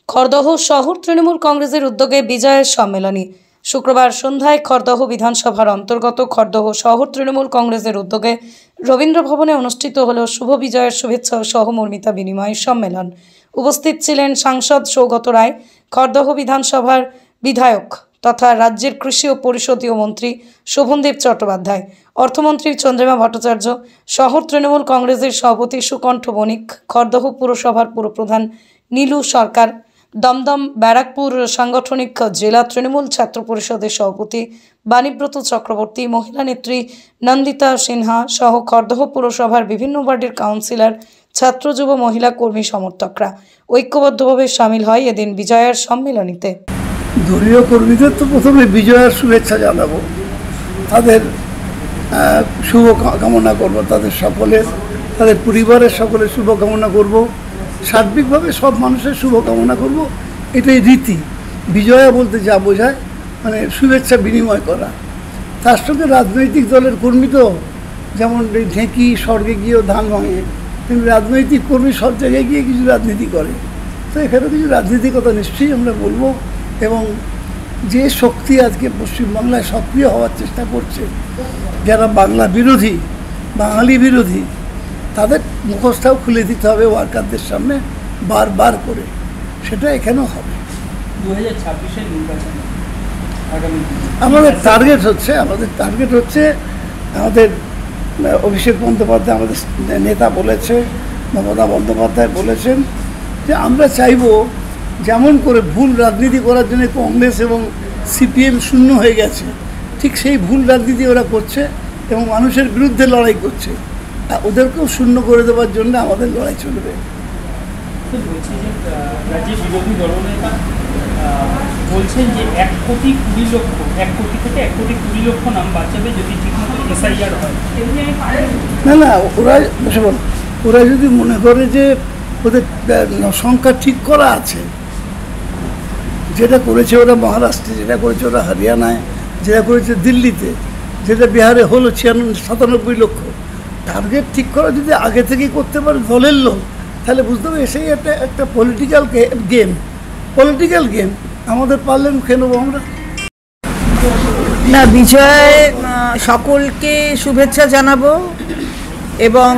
খড়দহ শহর তৃণমূল কংগ্রেসের উদ্যোগে বিজয়ের সম্মেলনী। শুক্রবার সন্ধ্যায় খড়দহ বিধানসভার অন্তর্গত খড়দহ শহর তৃণমূল কংগ্রেসের উদ্যোগে রবীন্দ্র ভবনে অনুষ্ঠিত হল শুভ বিজয়ের শুভেচ্ছা ও সহমর্মিতা বিনিময় সম্মেলন। উপস্থিত ছিলেন সাংসদ সৌগত রায়, খড়দহ বিধানসভার বিধায়ক তথা রাজ্যের কৃষি ও পরিষদীয় মন্ত্রী শোভনদেব চট্টোপাধ্যায়, অর্থমন্ত্রী চন্দ্রিমা ভট্টাচার্য, শহর তৃণমূল কংগ্রেসের সভাপতি সুকণ্ঠ বণিক, খড়দহ পুরসভার পুরপ্রধান নীলু সরকার, দমদম ব্যারাকপুর সাংগঠনিক জেলা তৃণমূল ছাত্র পরিষদের সভাপতি বাণীব্রত চক্রবর্তী, মহিলা নেত্রী নন্দিতা সিনহা সহ খড়দহ পুরসভার বিভিন্ন ওয়ার্ডের কাউন্সিলর, ছাত্র যুব মহিলা কর্মী সমর্থকরা ঐক্যবদ্ধভাবে সামিল হয় এদিন বিজয়ার সম্মেলনীতে। দলীয় কর্মীদের তো প্রথমে বিজয়ার শুভেচ্ছা জানাবো, তাদের শুভ কামনা করব, তাদের সকলের, তাদের পরিবারের সকলের শুভ কামনা করব, সার্বিকভাবে সব মানুষের শুভ কামনা করব। এটাই রীতি। বিজয়া বলতে যা বোঝায় মানে শুভেচ্ছা বিনিময় করা। তার সঙ্গে রাজনৈতিক দলের কর্মী তো যেমন ঢেঁকি স্বর্গে গিয়েও ধান ভাঙে, কিন্তু রাজনৈতিক কর্মী সব জায়গায় গিয়ে কিছু রাজনীতি করে। তো এখানে কিছু রাজনীতিকতা নিশ্চয়ই আমরা বলবো। এবং যে শক্তি আজকে পশ্চিমবাংলায় সক্রিয় হওয়ার চেষ্টা করছে, যারা বাংলা বিরোধী, বাঙালি বিরোধী, তাদের মুখোশটাও খুলে দিতে হবে ওয়ার্কারদের সামনে বারবার করে। সেটা এখানেও হবে। 2026-এর নির্বাচনে আমাদের টার্গেট হচ্ছে আমাদের অভিষেক বন্দ্যোপাধ্যায়, আমাদের নেতা বলেছে, মমতা বন্দ্যোপাধ্যায় বলেছেন যে আমরা চাইব যেমন করে ভুল রাজনীতি করার জন্য কংগ্রেস এবং সিপিএম শূন্য হয়ে গেছে, ঠিক সেই ভুল রাজনীতি ওরা করছে এবং মানুষের বিরুদ্ধে লড়াই করছে। ওদেরকেও শূন্য করে দেওয়ার জন্য আমাদের লড়াই চলবে। বলছি যে রাজ্যের বিরোধী দলনেতা বলছেন যে 1 কোটি 20 লক্ষ, 1 কোটি থেকে 1 কোটি 20 লক্ষ নাম বাঁচাবে যদি ঠিকমতো এসআইআর হয়। না, ওরা যদি মনে করে যে ওদের সংখ্যা ঠিক করা আছে, যেটা করেছে ওরা মহারাষ্ট্রে, যেটা করেছে ওরা হরিয়ানায়, যেটা করেছে দিল্লিতে, যেটা বিহারে হলো 96-97 লক্ষ, টার্গেট ঠিক করা যদি আগে থেকেই করতে পারে দলের লোক, তাহলে বুঝতে হবে এসেই একটা পলিটিক্যাল গেম। আমাদের পারলেন খেয়ে নেবো আমরা। না, বিজয় সকলকে শুভেচ্ছা জানাবো এবং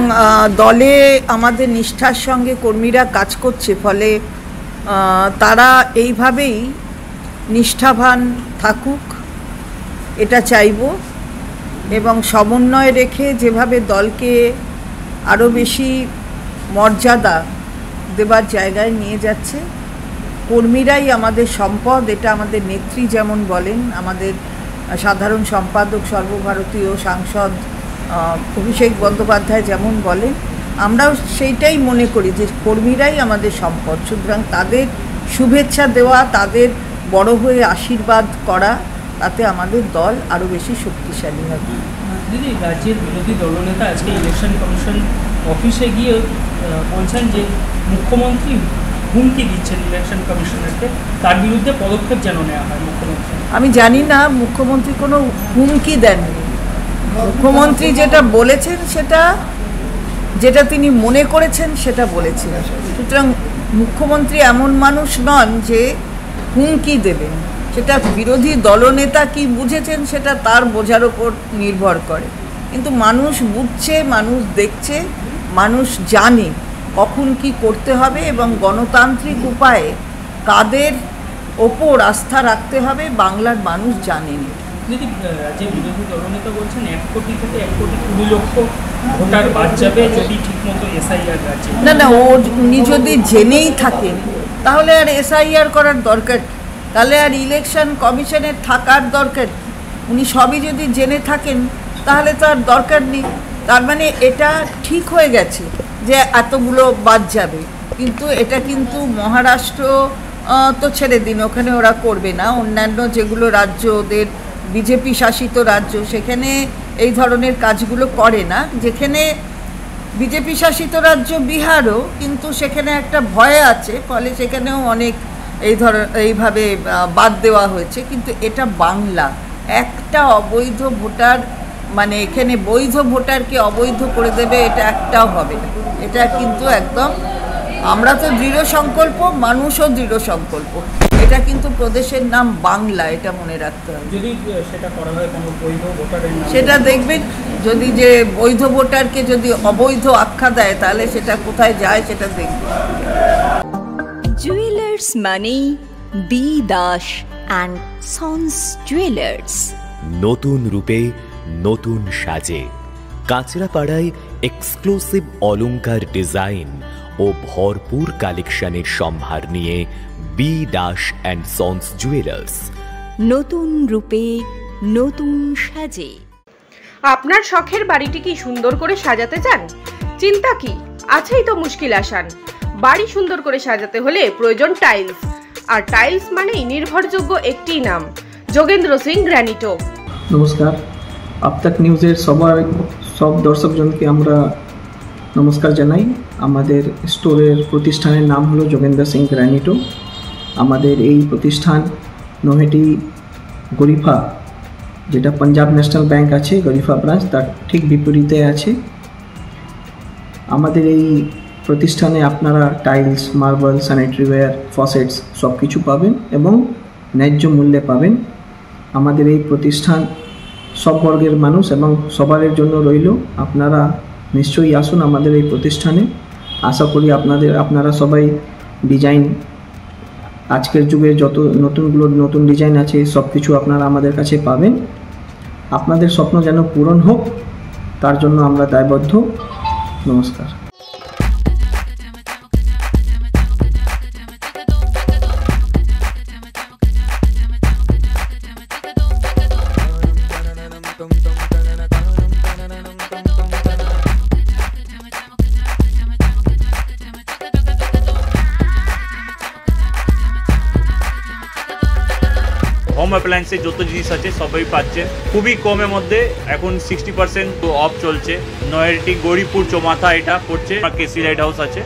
দলে আমাদের নিষ্ঠার সঙ্গে কর্মীরা কাজ করছে, ফলে তারা এইভাবেই নিষ্ঠাবান থাকুক এটা চাইব এবং সমন্বয় রেখে যেভাবে দলকে আরও বেশি মর্যাদা দেবার জায়গায় নিয়ে যাচ্ছে। কর্মীরাই আমাদের সম্পদ, এটা আমাদের নেত্রী যেমন বলেন, আমাদের সাধারণ সম্পাদক সর্বভারতীয় সাংসদ অভিষেক বন্দ্যোপাধ্যায় যেমন বলেন, আমরাও সেইটাই মনে করি যে কর্মীরাই আমাদের সম্পদ। সুতরাং তাদের শুভেচ্ছা দেওয়া, তাদের বড় হয়ে আশীর্বাদ করা, তাতে আমাদের দল আরও বেশি শক্তিশালী হবে। দিদি, রাজ্যের বিরোধী দলনেতা আজকে ইলেকশন কমিশন অফিসে গিয়ে বলছেন যে মুখ্যমন্ত্রী হুমকি দিচ্ছেন ইলেকশন কমিশনারকে, তার বিরুদ্ধে পদক্ষেপ যেন নেওয়া হয় মুখ্যমন্ত্রী। আমি জানি না, মুখ্যমন্ত্রী কোনো হুমকি দেননি। মুখ্যমন্ত্রী যেটা বলেছেন যেটা তিনি মনে করেছেন সেটা বলেছেন। সুতরাং মুখ্যমন্ত্রী এমন মানুষ নন যে হুমকি দেবেন। সেটা বিরোধী দলনেতা কি বুঝেছেন সেটা তার বোঝার ওপর নির্ভর করে, কিন্তু মানুষ বুঝছে, মানুষ দেখছে, মানুষ জানে কখন কি করতে হবে এবং গণতান্ত্রিক উপায়ে কাদের ওপর আস্থা রাখতে হবে বাংলার মানুষ জানেন। দিদি, রাজ্যের বিরোধী দলনেতা বলছেন 1 কোটি থেকে 1 কোটি 20 লক্ষ ভোটার বাদ যাবে যদি ঠিকমতো এসআইআর রাজ্যে। না, উনি যদি জেনেই থাকেন তাহলে আর এসআইআর করার দরকার, তাহলে আর ইলেকশন কমিশনের থাকার দরকার। উনি সবই যদি জেনে থাকেন তাহলে তো আর দরকার নেই। তার মানে এটা ঠিক হয়ে গেছে যে এতগুলো বাদ যাবে, কিন্তু এটা কিন্তু মহারাষ্ট্র তো ছেড়ে দিন, ওখানে ওরা করবে না। অন্যান্য যেগুলো রাজ্য, ওদের বিজেপি শাসিত রাজ্য, সেখানে এই ধরনের কাজগুলো করে না। যেখানে বিজেপি শাসিত রাজ্য বিহারও, কিন্তু সেখানে একটা ভয় আছে, ফলে সেখানেও অনেক এইভাবে বাদ দেওয়া হয়েছে। কিন্তু এটা বাংলা, একটা অবৈধ ভোটার মানে এখানে বৈধ ভোটারকে অবৈধ করে দেবে, এটা একটাও হবে না। এটা কিন্তু একদম আমরা তো দৃঢ় সংকল্প, মানুষও দৃঢ় সংকল্প। এটা কিন্তু প্রদেশের নাম বাংলা, এটা মনে রাখতে হবে। যদি সেটা করা হয় কোনো বৈধ ভোটারের নাম, সেটা দেখবেন, যদি যে বৈধ ভোটারকে যদি অবৈধ আখ্যা দেয় তাহলে সেটা কোথায় যায় সেটা দেখবেন। জুয়েলার্স মানি B Das and sons jewellers. নতুন রূপে নতুন সাজে কাঁচরাপাড়ায় এক্সক্লুসিভ অলংকার ডিজাইন ও ভরপুর কালেকশনের সম্ভার নিয়ে B Das and sons jewellers. নতুন রূপে নতুন সাজে। আপনার শখের বাড়িটি কি সুন্দর করে সাজাতে চান? চিন্তা কি, আছেই তো মুশকিল আসান। বাড়ি সুন্দর করে সাজাতে হলে প্রয়োজন টাইলস, আর টাইলস মানেই নির্ভরযোগ্য একটি নাম, যোগেন্দ্র সিং গ্র্যানিটো। নমস্কার, আপতাক নিউজের সব দর্শকজনকে আমরা নমস্কার জানাই। আমাদের স্টোরের প্রতিষ্ঠানের নাম হলো যোগেন্দ্র সিং গ্র্যানিটো। আমাদের এই প্রতিষ্ঠান নৈহাটি গরিফা, যেটা পাঞ্জাব ন্যাশনাল ব্যাংক আছে গরিফা ব্রাঞ্চ, তার ঠিক বিপরীতে আছে। আমাদের এই প্রতিষ্ঠানে আপনারা টাইলস, মার্বেল, স্যানিটারিওয়্যার, ফসেটস সব কিছু পাবেন এবং ন্যায্য মূল্যে পাবেন। আমাদের এই প্রতিষ্ঠান সব বর্গের মানুষ এবং সবার জন্য রইল। আপনারা নিশ্চয়ই আসুন আমাদের এই প্রতিষ্ঠানে। আশা করি আপনারা সবাই ডিজাইন, আজকের যুগে যত নতুন ডিজাইন আছে সব কিছু আপনারা আমাদের কাছে পাবেন। আপনাদের স্বপ্ন যেন পূরণ হোক তার জন্য আমরা দায়বদ্ধ। নমস্কার। হোম অ্যাপ্লায়েন্সে যত জিনিস আছে সবই পাচ্ছেন খুবই কমের মধ্যে। এখন 60% অফ চলছে। নৈহাটি গৌরীপুর চৌমাথা এটা পড়ছে, কেসি লাইট হাউস আছে।